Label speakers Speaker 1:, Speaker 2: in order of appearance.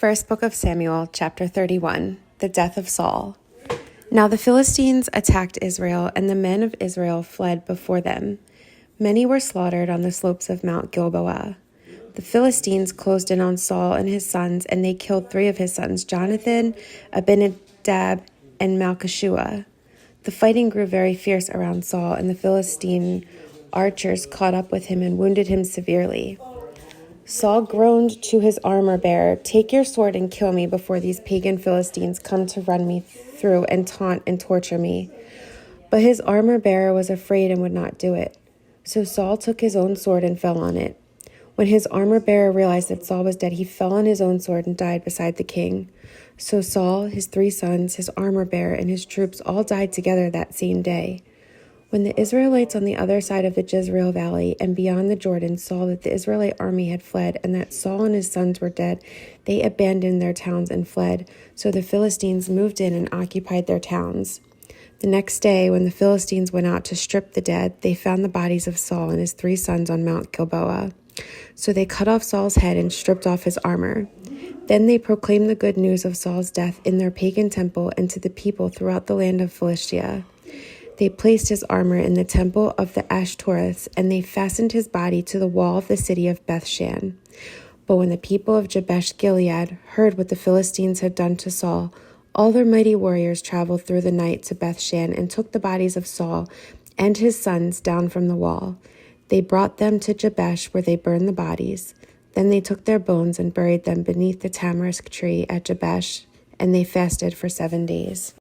Speaker 1: First Book of Samuel, chapter 31, the death of Saul. Now the Philistines attacked Israel, and the men of Israel fled before them. Many were slaughtered on the slopes of Mount Gilboa. The Philistines closed in on Saul and his sons, and they killed 3 of his sons, Jonathan, Abinadab, and Malchishua. The fighting grew very fierce around Saul, and the Philistine archers caught up with him and wounded him severely. Saul groaned to his armor-bearer, "Take your sword and kill me before these pagan Philistines come to run me through and taunt and torture me." But his armor-bearer was afraid and would not do it. So Saul took his own sword and fell on it. When his armor-bearer realized that Saul was dead, he fell on his own sword and died beside the king. So Saul, his 3 sons, his armor-bearer, and his troops all died together that same day. When the Israelites on the other side of the Jezreel Valley and beyond the Jordan saw that the Israelite army had fled and that Saul and his sons were dead, they abandoned their towns and fled. So the Philistines moved in and occupied their towns. The next day, when the Philistines went out to strip the dead, they found the bodies of Saul and his 3 sons on Mount Gilboa. So they cut off Saul's head and stripped off his armor. Then they proclaimed the good news of Saul's death in their pagan temple and to the people throughout the land of Philistia. They placed his armor in the temple of the Ashtoreths, and they fastened his body to the wall of the city of Bethshan. But when the people of Jabesh-Gilead heard what the Philistines had done to Saul, all their mighty warriors traveled through the night to Bethshan and took the bodies of Saul and his sons down from the wall. They brought them to Jabesh, where they burned the bodies. Then they took their bones and buried them beneath the tamarisk tree at Jabesh, and they fasted for 7 days.